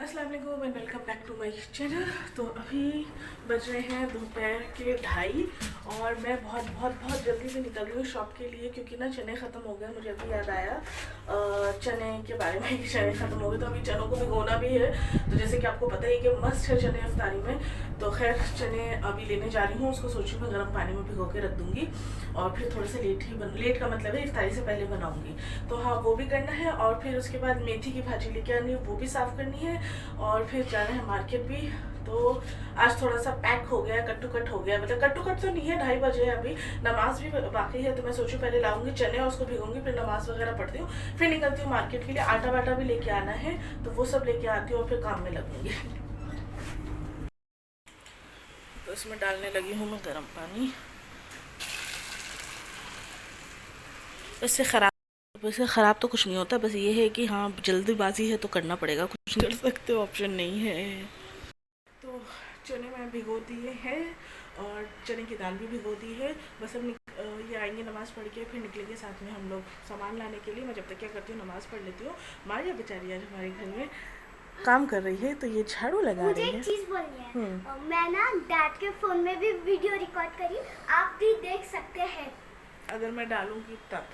अस्सलाम वालेकुम and welcome back to my channel. तो अभी बज रहे हैं दोपहर के 2:30 और मैं बहुत बहुत बहुत जल्दी से निकल रही हूँ शॉप के लिए, क्योंकि ना चने ख़त्म हो गए। मुझे अभी याद आया चने के बारे में कि चने ख़त्म हो गए, तो अभी चनों को भिगोना भी है। तो जैसे कि आपको पता ही कि मस्त है चने इफ्तारी में। तो खैर चने अभी लेने जा रही हूँ, उसको सोची मैं गर्म पानी में भिगो के रख दूँगी और फिर थोड़े से लेट का मतलब है इफ्तारी से पहले बनाऊँगी। तो हाँ, वो भी करना है और फिर उसके बाद मेथी की भाजी लेके आनी है, वो भी साफ़ करनी है और फिर जाना है मार्केट भी। तो आज थोड़ा सा पैक हो गया, कट टू कट हो गया, मतलब कट टू कट तो नहीं है, 2:30 बजे है अभी, नमाज भी बाकी है। तो मैं सोचूं पहले लाऊंगी चने और उसको भिगोंगी, फिर नमाज वगैरह पढ़ती हूँ, फिर निकलती हूँ मार्केट के लिए। आटा वाटा भी लेके आना है, तो वो सब लेके आती हूँ और फिर काम में लगूंगी। तो इसमें डालने लगी हूँ मैं गर्म पानी। वैसे ख़राब तो कुछ नहीं होता, बस ये है कि हाँ जल्दीबाजी है तो करना पड़ेगा, कुछ कर सकते हो, ऑप्शन नहीं है। तो चने मैं भिगो दिए हैं और चने की दाल भी भिगो दी है। बस अब ये आएंगे नमाज़ पढ़ के, फिर निकलेंगे साथ में हम लोग सामान लाने के लिए। मैं जब तक क्या करती हूँ, नमाज़ पढ़ लेती हूँ। मारिया बेचारी आज हमारे घर में काम कर रही है, तो ये झाड़ू लगा रही है। मुझे एक चीज़ बोलनी है। मैं ना डैड के फ़ोन में भी वीडियो रिकॉर्ड करी, आप भी देख सकते हैं अगर मैं डालूंगी तब।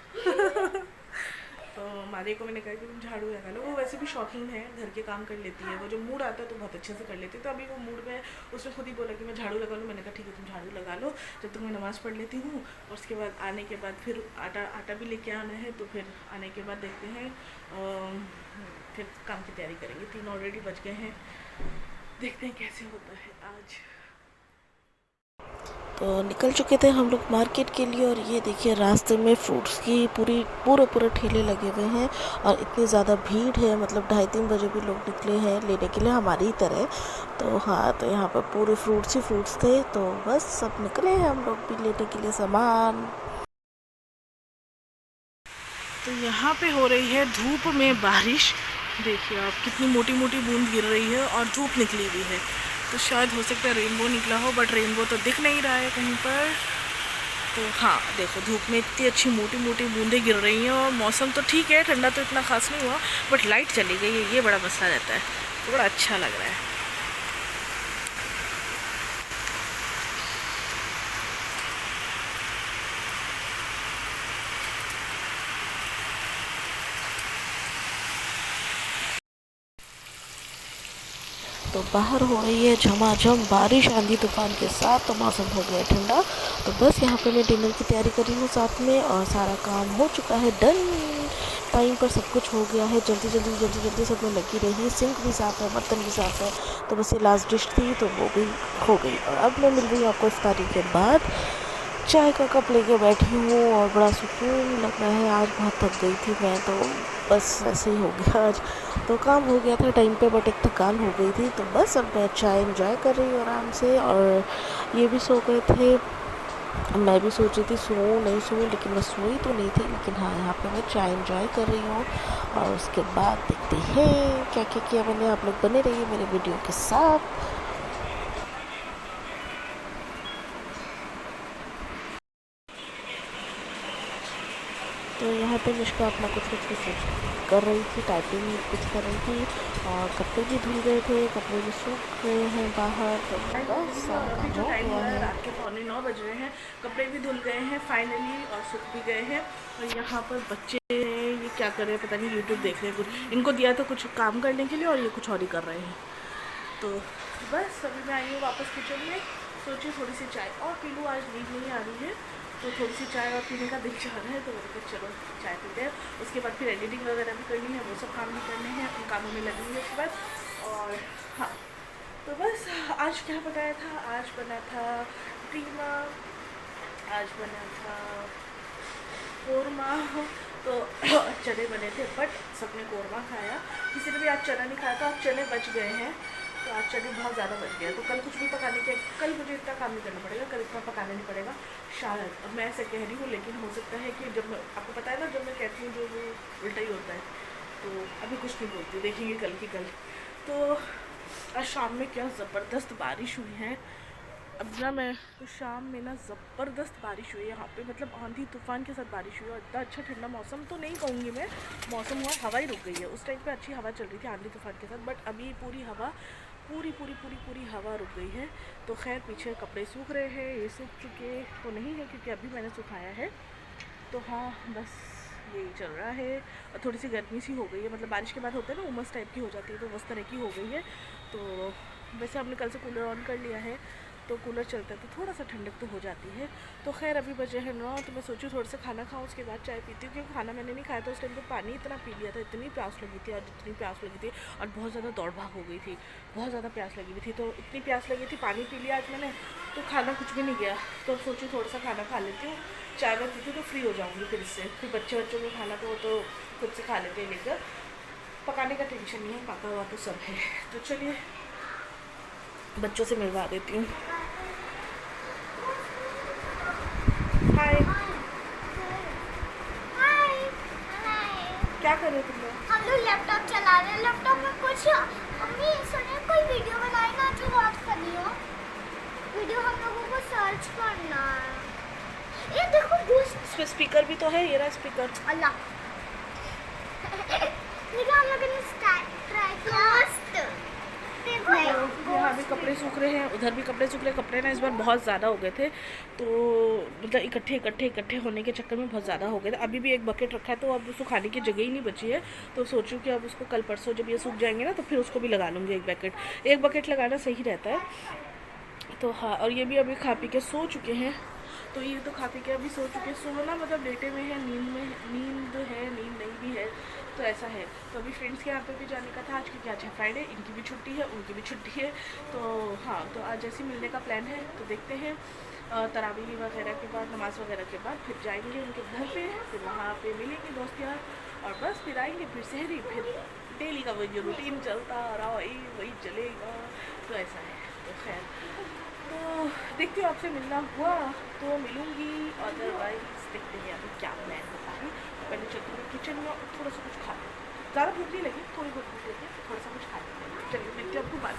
तो मारे को मैंने कहा कि तुम झाड़ू लगा लो। वो वैसे भी शौकीन है, घर के काम कर लेती है। वो जो मूड आता है तो बहुत अच्छे से कर लेती है। तो अभी वो मूड में, उसने खुद ही बोला कि मैं झाड़ू लगा लूँ। मैंने कहा ठीक है तुम झाड़ू लगा लो जब तक मैं नमाज़ पढ़ लेती हूँ। और उसके बाद आने के बाद फिर आटा भी लेके आना है, तो फिर आने के बाद देखते हैं, फिर काम की तैयारी करेंगे। 3 ऑलरेडी बज गए हैं, देखते हैं कैसे होता है आज। तो निकल चुके थे हम लोग मार्केट के लिए और ये देखिए रास्ते में फ्रूट्स की पूरे ठेले लगे हुए हैं और इतनी ज़्यादा भीड़ है, मतलब 2:30-3 बजे भी लोग निकले हैं लेने के लिए हमारी ही तरह। तो हाँ, तो यहाँ पर पूरे फ्रूट्स ही फ्रूट्स थे, तो बस सब निकले हैं हम लोग भी लेने के लिए सामान। तो यहाँ पे हो रही है धूप में बारिश, देखिए आप कितनी मोटी मोटी बूंद गिर रही है और धूप निकली हुई है। तो शायद हो सकता है रेनबो निकला हो, बट रेनबो तो दिख नहीं रहा है कहीं पर। तो हाँ देखो, धूप में इतनी अच्छी मोटी मोटी बूंदें गिर रही हैं और मौसम तो ठीक है, ठंडा तो इतना खास नहीं हुआ, बट लाइट चली गई है, ये बड़ा मसला रहता है। तो बड़ा अच्छा लग रहा है। तो बाहर हो रही है झमाझम बारिश, आंधी तूफान के साथ। तो मौसम हो गया ठंडा। तो बस यहाँ पे मैं डिनर की तैयारी कर रही हूँ साथ में, और सारा काम हो चुका है डन, टाइम पर सब कुछ हो गया है। जल्दी सब में लगी रही। सिंक भी साफ़ है, बर्तन भी साफ़ है। तो बस ये लास्ट डिश थी तो वो भी हो गई। और अब मैं मिल रही हूँ आपको इफ्तारी के बाद, चाय का कप लेके बैठी हूँ और बड़ा सुकून लग रहा है। आज बहुत थक गई थी मैं, तो बस ऐसे ही हो गया आज। तो काम हो गया था टाइम पे, बट एक थकान हो गई थी। तो बस अब मैं चाय एंजॉय कर रही हूँ आराम से। और ये भी सो गए थे, मैं भी सोच रही थी सोऊं नहीं सोऊं, लेकिन मैं सोई तो नहीं थी। लेकिन हाँ, यहाँ पे मैं चाय एंजॉय कर रही हूँ और उसके बाद देखते हैं क्या क्या किया मैंने। आप लोग बने रहिए मेरे वीडियो के साथ। तो यहाँ पे मुझको अपना कुछ कर रही थी, टाइपिंग कुछ कर रही थी, और कपड़े भी धुल गए थे, कपड़े भी सूख गए हैं बाहर। तो बस अभी जो हो टाइम गया हुआ है है। रात के 8:45 बज रहे हैं, कपड़े भी धुल गए हैं फाइनली और सूख भी गए हैं। और यहाँ पर बच्चे ये क्या कर रहे हैं पता नहीं, यूट्यूब देख रहे हैं कुछ। इनको दिया था कुछ काम करने के लिए और ये कुछ और ही कर रहे हैं। तो बस अभी मैं आई हूँ वापस किचन में, सोची थोड़ी सी चाय और पी लूँ, आज नींद नहीं आ रही है। तो थोड़ी सी चाय और पीने का दिल चाह रहा है, तो मैंने कहा चलो चाय पीते हैं। उसके बाद फिर एडिटिंग वगैरह भी करनी है, वो सब काम भी करने हैं, उन कामों में लगेंगे उसके बाद। और हाँ, तो बस आज क्या बनाया था, आज बना था कीमा, आज बना था कोरमा। तो चने बने थे, बट सबने कोरमा खाया, किसी ने भी आज चना नहीं खाया। तो आज चने बच गए हैं, तो आज चने बहुत ज़्यादा बच गए। तो कल कुछ भी पकाने के, कल मुझे इतना काम नहीं करना पड़ेगा, कल इतना पकाना नहीं पड़ेगा शायद। अब मैं ऐसे कह रही हूँ, लेकिन हो सकता है कि जब मैं, आपको पता है ना, जब मैं कहती हूँ जो वो उल्टा ही होता है। तो अभी कुछ नहीं बोलती, देखेंगे कल की कल। तो आज शाम में क्या ज़बरदस्त बारिश हुई है, अब ना मैं तो शाम में ना ज़बरदस्त बारिश हुई है यहाँ पे, मतलब आंधी तूफ़ान के साथ बारिश हुई है। और इतना अच्छा ठंडा मौसम तो नहीं कहूँगी मैं, मौसम हुआ, हवा ही रुक गई है। उस टाइम पे अच्छी हवा चल रही थी आंधी तूफ़ान के साथ, बट अभी पूरी हवा, पूरी हवा रुक गई है। तो खैर पीछे कपड़े सूख रहे हैं, ये सूख चुके तो नहीं है क्योंकि अभी मैंने सुखाया है। तो हाँ, बस यही चल रहा है। और थोड़ी सी गर्मी सी हो गई है, मतलब बारिश के बाद होते हैं ना उमस टाइप की हो जाती है, तो उस तरह की हो गई है। तो वैसे हमने कल से कूलर ऑन कर लिया है, तो कूलर चलता है तो थोड़ा सा ठंडक तो हो जाती है। तो खैर अभी बजे हैं 9, तो मैं सोचूँ थोड़ा सा खाना खाऊँ, उसके बाद चाय पीती हूँ, क्योंकि खाना मैंने नहीं खाया था उस टाइम पे, पानी इतना पी लिया था, इतनी प्यास लगी थी आज, इतनी प्यास लगी थी, और बहुत ज़्यादा दौड़ भाग हो गई थी, बहुत ज़्यादा प्यास लगी हुई थी। तो इतनी प्यास लगी थी, पानी पी लिया आज मैंने, तो खाना कुछ भी नहीं गया। तो सोचूँ थोड़ा सा खाना खा लेती हूँ, चाय में पीती हूँ तो फ्री हो जाऊँगी फिर इससे। फिर बच्चों को खाना तो वो तो खुद से खा लेते हैं लेकर, पकाने का टेंशन नहीं है, पापा हुआ तो सब है। तो चलिए बच्चों से मिलवा देती हूँ। हाय, हाय। क्या कर रहे हो तुम लोग? हम लोग लैपटॉप चला रहे हैं, लैपटॉप में कुछ मम्मी सुनिए कोई वीडियो बनाए ना जो बहुत फनी हो। वीडियो हम लोगों को सर्च करना है। ये देखो घुस इसमें स्पीकर भी तो है, ये रहा स्पीकर। अल्लाह देखो हम लोगों ने ट्राई किया मस्त। देखो यहाँ भी कपड़े सूख रहे हैं, उधर भी कपड़े सूख रहे हैं। कपड़े ना इस बार बहुत ज़्यादा हो गए थे, तो मतलब इकट्ठे होने के चक्कर में बहुत ज़्यादा हो गए थे। अभी भी एक बकेट रखा है, तो अब सुखाने की जगह ही नहीं बची है। तो सोचूं कि अब उसको कल परसों जब ये सूख जाएंगे ना, तो फिर उसको भी लगा लूँगी एक बकेट लगाना सही रहता है। तो हाँ, और ये भी अभी खा पी के सो चुके हैं। तो ये तो खा पी के अभी सो चुके हैं। सोना मतलब लेटे में है, नींद है, नींद नहीं भी है, तो ऐसा है। तो अभी फ्रेंड्स के यहाँ पे भी जाने का था आज, क्योंकि आज है फ्राइडे, इनकी भी छुट्टी है, उनकी भी छुट्टी है। तो हाँ, तो आज जैसे मिलने का प्लान है, तो देखते हैं। तरावी वगैरह के बाद, नमाज़ वगैरह के बाद फिर जाएंगे उनके घर पे, फिर वहाँ पे मिलेंगे दोस्त यार, और बस फिर आएंगे, फिर शहरी, फिर डेली का वही जो रूटीन चलता रहा वही चलेगा। तो ऐसा है। तो खैर, तो देखती हूँ, आपसे मिलना हुआ तो मिलूँगी, अदरवाइज देखते हैं अभी क्या प्लान होता है। पहले चलती हूँ किचन में और थोड़ा सा कुछ खा लेते हैं। ज़्यादा भूख नहीं लगी, थोड़ी बहुत भूख लगी, तो थोड़ा सा कुछ खा लेते हैं। चलिए मिलते हैं आपको बाद।